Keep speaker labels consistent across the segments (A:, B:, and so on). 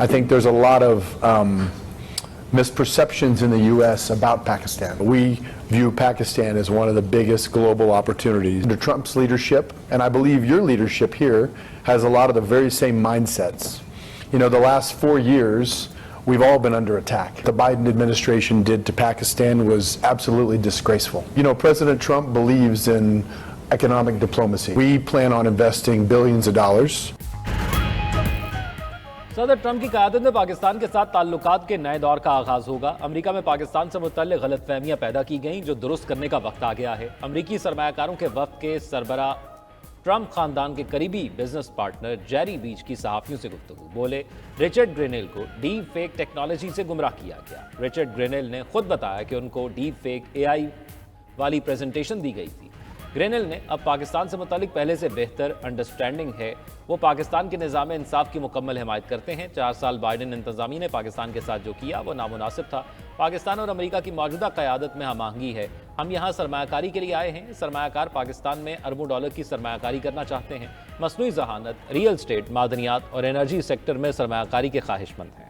A: I think there's a lot of misperceptions in the U.S. about Pakistan. We view Pakistan as one of the biggest global opportunities. Under Trump's leadership, and I believe your leadership here, has a lot of the very same mindsets. You know, the last 4 years, we've all been under attack. The Biden administration did to Pakistan was absolutely disgraceful. You know, President Trump believes in economic diplomacy. We plan on investing billions of dollars.
B: सदर Trump की क़यादत में पाकिस्तान के साथ ताल्लुकात के नए दौर का आगाज होगा। अमेरिका में पाकिस्तान से मुतल्लिक़ गलतफहमियां पैदा की गईं, जो दुरुस्त करने का वक्त आ गया है। अमेरिकी सरमायाकारों के वफ्द के सरबरा ट्रंप खानदान के करीबी बिजनेस पार्टनर जेरी बीच की सहाफ़ियों से गुफ्तगू। बोले, रिचर्ड ग्रेनेल को डीप फेक टेक्नोलॉजी से गुमराह किया गया। रिचर्ड ग्रेनेल ने खुद बताया कि उनको डीप फेक AI वाली प्रेजेंटेशन दी गई थी। ग्रेनेल ने अब पाकिस्तान से मुतालिक पहले से बेहतर अंडरस्टैंडिंग है। वो पाकिस्तान के निज़ाम इंसाफ की मुकम्मल हिमायत करते हैं। 4 साल बाइडन इंतज़ामी ने पाकिस्तान के साथ जो किया वो नामुनासिब था। पाकिस्तान और अमेरिका की मौजूदा क़यादत में हमआहंगी है। हम यहाँ सरमायाकारी के लिए आए हैं। सरमायाकार पाकिस्तान में अरबों डॉलर की सरमायाकारी करना चाहते हैं। मसनूई ज़हानत, रियल स्टेट, मादनियात और एनर्जी सेक्टर में सरमायाकारी के ख्वाहिशमंद हैं।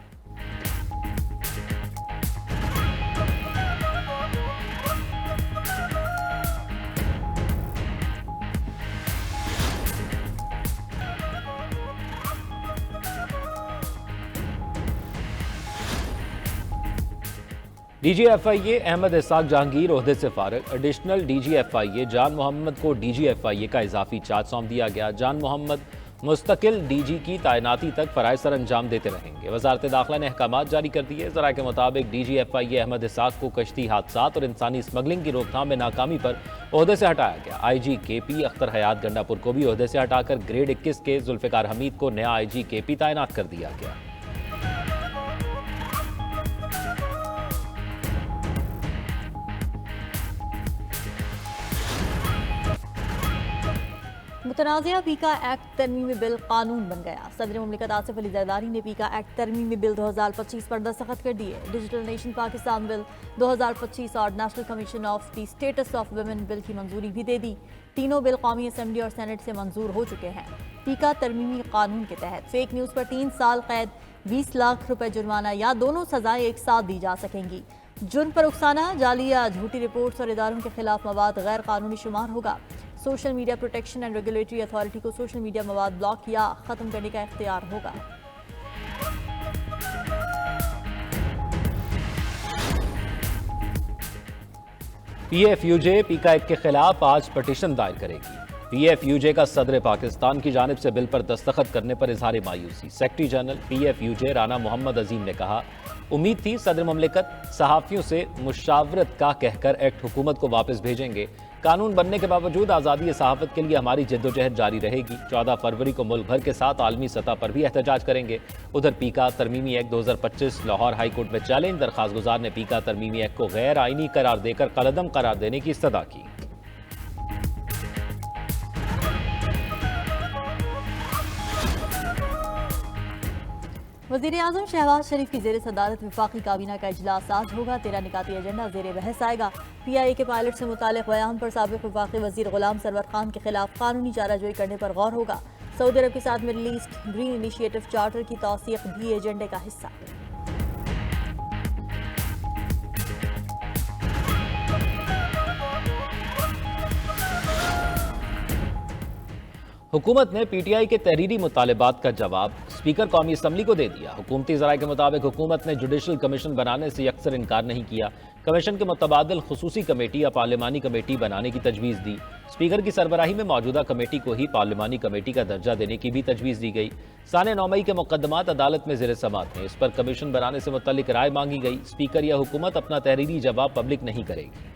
B: DGFIA अहमद इसाक जहांगीर ओहदे से फारग। एडिशनल DGFIA जान मोहम्मद को DGFIA का इजाफी चार्ज सौंप दिया गया। जान मोहम्मद मुस्तकिल DG की तैनाती तक फ़राइज़ सर अंजाम देते रहेंगे। वज़ारत दाखिला ने अहकामात जारी कर दिए। ज़राए के मुताबिक DGFIA अहमद इसाक को कश्ती हादसात और इंसानी स्मगलिंग की रोकथाम में नाकामी पर ओहदे से हटाया गया। IG KP अख्तर हयात गंडापुर को भी ओहदे से हटाकर ग्रेड 21 के जुल्फ़िकार हमीद को नया IG KP तैनात कर दिया गया।
C: मुतनाज़िया पीका एक्ट तरमीमी बिल कानून बन गया। सदर मुमलिकत आसिफ अली जरदारी ने पीका एक्ट तरमीमी बिल 2025 पर दस्तखत कर दिए। डिजिटल नेशन पाकिस्तान बिल 2025 और national commission of the status of women bill की मंजूरी भी दे दी। तीनों बिल कौमी असम्बली और सेनेट से मंजूर हो चुके हैं। पीका तरमीमी कानून के तहत फेक न्यूज़ पर 3 साल कैद, 20 लाख रुपए जुर्माना या दोनों सजाएं एक साथ दी जा सकेंगी। जुर्म पर उकसाना, जाली या झूठी रिपोर्ट्स और इदारों के खिलाफ मवाद गैर कानूनी शुमार होगा। Social media protection and regulatory authority को सोशल मीडिया मवाद ब्लॉक या ख़त्म करने का इख्तियार होगा।
B: PFUJ पीका एक्ट के खिलाफ आज पटिशन दायर करेगी। PFUJ का सदर पाकिस्तान की जानिब से बिल पर दस्तखत करने पर इजहार मायूसी। Secretary general PFUJ Rana Mohammad Azeem ने कहा, उम्मीद थी सदर मुमलिकत सहाफ़ियों से मुशावरत का कहकर एक्ट हुकूमत को वापस भेजेंगे। कानून बनने के बावजूद आज़ादी सहाफ़त के लिए हमारी जद्दोजहद जारी रहेगी। 14 फरवरी को मुल्क भर के साथ आलमी सतह पर भी एहतजाज करेंगे। उधर पीका तरमीमी एक्ट 2025 लाहौर हाई कोर्ट में चैलेंज। दरख्वास्त गुजार ने पीका तरमीमी एक्ट को गैर आइनी करार देकर कलअदम करार देने की इस्तदा की।
C: वज़ीर आज़म शहबाज शरीफ की ज़ेर सदारत वफाकी काबीना का इजलास आज होगा। 13 निकाती एजेंडा ज़ेर बहस आएगा। PIA के पायलट से मुताल्लिक़ बयान पर साबिक़ वफाकी वज़ीर ग़ुलाम सरवर खान के खिलाफ कानूनी चाराजोई करने पर गौर होगा। सऊदी अरब के साथ middle east green initiative charter की तौसीक़ भी एजेंडे का हिस्सा।
B: हुकूमत ने PTI के तहरीरी मुतालबात का जवाब स्पीकर कौमी असम्बली को दे दिया। हुकूमती ज़राए के मुताबिक हुकूमत ने जुडिशल कमीशन बनाने से अक्सर इनकार नहीं किया। कमीशन के मुतबादिल खुसूसी कमेटी या पार्लिमानी कमेटी बनाने की तजवीज़ दी। स्पीकर की सरबराही में मौजूदा कमेटी को ही पार्लिमानी कमेटी का दर्जा देने की भी तजवीज़ दी गई। साने 9 मई के मुकदमात अदालत में ज़ेर समाअत हैं। इस पर कमीशन बनाने से मुतल्लिक राय मांगी गई। स्पीकर या हुकूमत अपना तहरीरी जवाब पब्लिक नहीं करेगी।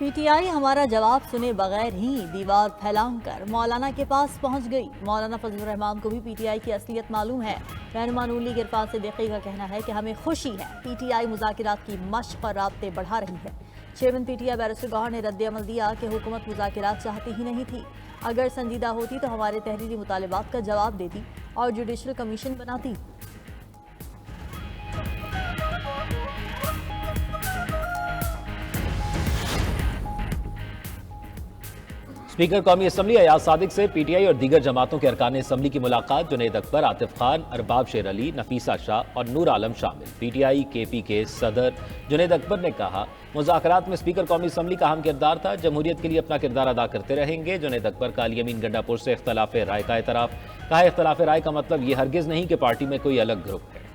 C: PTI हमारा जवाब सुने बगैर ही दीवार फैलाकर मौलाना के पास पहुंच गई। मौलाना फजलुर रहमान को भी PTI की असलियत मालूम है। रहनुमा नून लीग इरफान सिद्दीकी का कहना है कि हमें खुशी है PTI मुज़ाकिरात की मश्क और राब्ते बढ़ा रही है। चेयरमैन PTI बैरिस्टर गौहर ने रद्द-ए-अमल दिया कि हुकूमत मुज़ाकिरात चाहती ही नहीं थी। अगर संजीदा होती तो हमारे तहरीरी मुतालबात का जवाब देती और जुडिशल कमीशन बनाती।
B: स्पीकर कौमी असम्बली अयाज सादिक से पीटीआई और दीगर जमातों के अरकान असम्बली की मुलाकात। जुनैद अकबर, आतिफ खान, अरबाब शेर अली, नफीसा शाह और नूर आलम शामिल। पीटीआई केपी के सदर जुनैद अकबर ने कहा, मुज़ाकरात में स्पीकर कौमी असम्बली का अहम किरदार था, जमहूरियत के लिए अपना किरदार अदा करते रहेंगे। जुनैद अकबर का अली अमीन गंडापुर से इख्तलाफ राय का एतराफ़। कहा, इख्तलाफ राय का मतलब ये हरगिज़ नहीं कि पार्टी में कोई अलग ग्रुप है।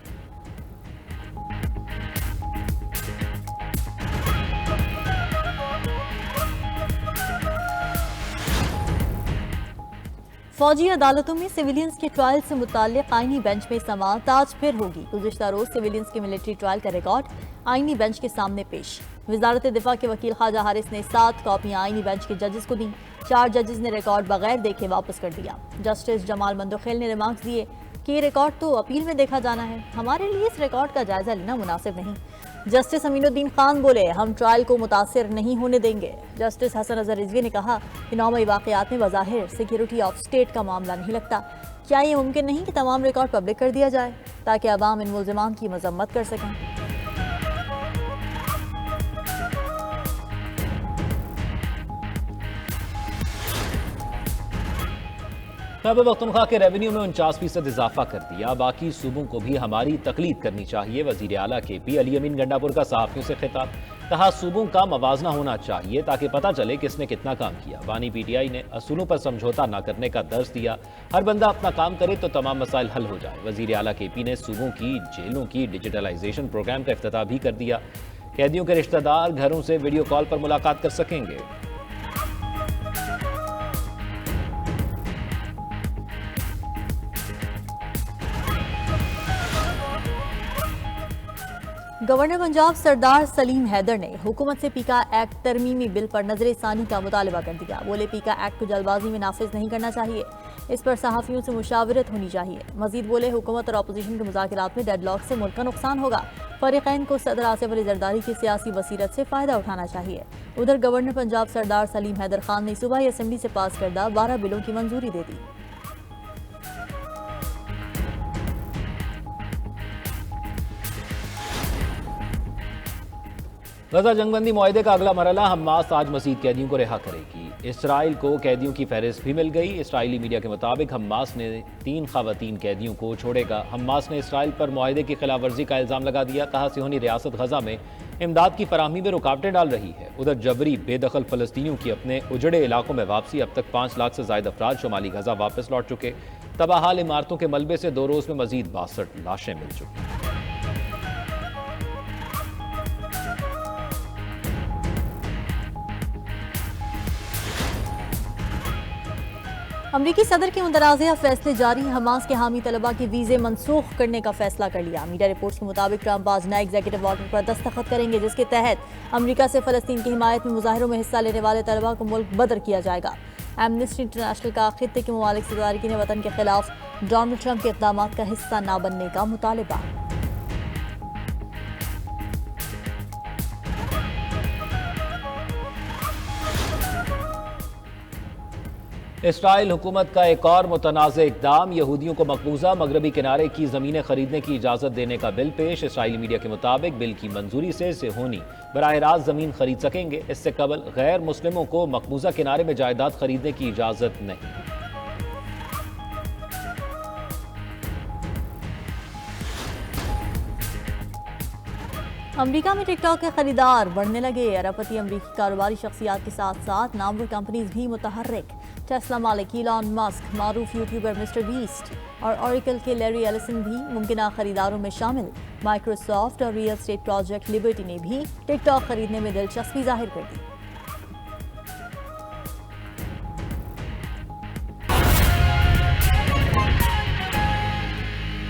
C: फौजी अदालतों में सिविलियंस के ट्रायल से मुताल्लिक आईनी बेंच में समाअत आज फिर होगी। गुज़िश्ता रोज सिविलियंस के मिलिट्री ट्रायल का रिकॉर्ड आईनी बेंच के सामने पेश। वजारत दिफा के वकील ख्वाजा हारिस ने 7 कॉपियां आईनी बेंच के जजेस को दी। 4 जजेस ने रिकॉर्ड बगैर देखे वापस कर दिया। जस्टिस जमाल मंदोखेल ने रिमार्क्स दिए कि ये रिकॉर्ड तो अपील में देखा जाना है, हमारे लिए इस रिकॉर्ड का जायजा लेना मुनासिब नहीं। जस्टिस अमीनुद्दीन खान बोले, हम ट्रायल को मुतासिर नहीं होने देंगे। जस्टिस हसन अजहर रिजवी ने कहा कि नौमई वाक़यात में बज़ाहिर सिक्योरिटी ऑफ स्टेट का मामला नहीं लगता। क्या ये मुमकिन नहीं कि तमाम रिकॉर्ड पब्लिक कर दिया जाए ताकि अवाम इन मुल्ज़िमान की मजम्मत कर सकें।
B: अब पख्तूनख्वा के रेवेन्यू में 49% इजाफा कर दिया, बाकी सूबों को भी हमारी तकलीद करनी चाहिए। वजीर आला केपी अली अमीन गंडापुर का सहाफ़ियों से खिताब। कहा, सूबों का मवाजना होना चाहिए ताकि पता चले किसने कितना काम किया। बानी पीटीआई ने असूलों पर समझौता न करने का दर्ज दिया। हर बंदा अपना काम करे तो तमाम मसाइल हल हो जाए। वजीर आला केपी ने सूबों की जेलों की डिजिटलाइजेशन प्रोग्राम का इफ्तिताह भी कर दिया। कैदियों के रिश्तेदार घरों से वीडियो कॉल पर मुलाकात कर सकेंगे।
C: गवर्नर पंजाब सरदार सलीम हैदर ने हुकूमत से पीका एक्ट तरमीमी बिल पर नजरसानी का मुतालबा कर दिया। बोले, पीका एक्ट को जल्दबाजी में नाफिज नहीं करना चाहिए, इस पर सहाफ़ियों से मुशावरत होनी चाहिए। मजीद बोले, हुकूमत और अपोजिशन के मुज़ाकरात में डेडलॉक से मुल्क का नुकसान होगा। फरीक़ैन को सदर आसिफ अली जरदारी की सियासी बसीरत से फ़ायदा उठाना चाहिए। उधर गवर्नर पंजाब सरदार सलीम हैदर खान ने सूबाई असम्बली से पास करदा 12 बिलों की मंजूरी दे दी।
B: गजा जंगबंदी मुआहदे का अगला मरहला, हमास आज मज़ीद कैदियों को रिहा करेगी। इसराइल को कैदियों की फहरिस्त भी मिल गई। इसराइली मीडिया के मुताबिक हमास ने 3 ख़वातीन कैदियों को छोड़ेगा। हमास ने इसराइल पर मुआहदे की खिलाफ वर्जी का इल्ज़ाम लगा दिया। कहा, सिहोनी रियासत गजा में इमदाद की फराहमी में रुकावटें डाल रही है। उधर जबरी बेदखल फ़लस्तीनियों की अपने उजड़े इलाकों में वापसी। अब तक 5 लाख से ज़ायद अफराद शुमाली गजा वापस लौट चुके। तबाहाल इमारतों के मलबे से 2 रोज़ में मज़ीद 62 लाशें मिल चुकी।
C: अमरीकी सदर के मुतनाज़िया फैसले जारी। हमास के हामी तलबा के वीज़े मनसूख करने का फैसला कर लिया। मीडिया रिपोर्ट्स के मुताबिक ट्रंप आज नए एग्जीक्यूटिव ऑर्डर पर दस्तखत करेंगे, जिसके तहत अमरीका से फ़लस्तीन की हिमायत में मुजाहिरों में हिस्सा लेने वाले तलबा को मुल्क बदर किया जाएगा। एमनेस्टी इंटरनेशनल का खित्ते के ममालिक से तारकीन वतन के खिलाफ डोनाल्ड ट्रंप के इक़दाम का हिस्सा न बनने का मुतालबा।
B: इसराइल हुकूमत का एक और मुतनाज़ इक़दाम, यहूदियों को मकबूजा मगरबी किनारे की ज़मीनें खरीदने की इजाज़त देने का बिल पेश। इसराइली मीडिया के मुताबिक बिल की मंजूरी से सिहोनी बराह रास्त ज़मीन खरीद सकेंगे। इससे कबल गैर मुस्लिमों को मकबूजा किनारे में जायदाद खरीदने की इजाज़त नहीं।
C: अमरीका में टिकटॉक के खरीदार बढ़ने लगे। अरबपति अमरीकी कारोबारी शख्सियात के साथ साथ नामवर कंपनीज भी मुतहर्रिक। टेस्ला मालिक इलॉन मस्क, मारूफ यूट्यूबर मिस्टर बीस्ट और ऑरिकल के लैरी एलिसन भी मुमकिन खरीदारों में शामिल। माइक्रोसॉफ्ट और रियल एस्टेट प्रोजेक्ट लिबर्टी ने भी टिकटॉक खरीदने में दिलचस्पी जाहिर कर दी।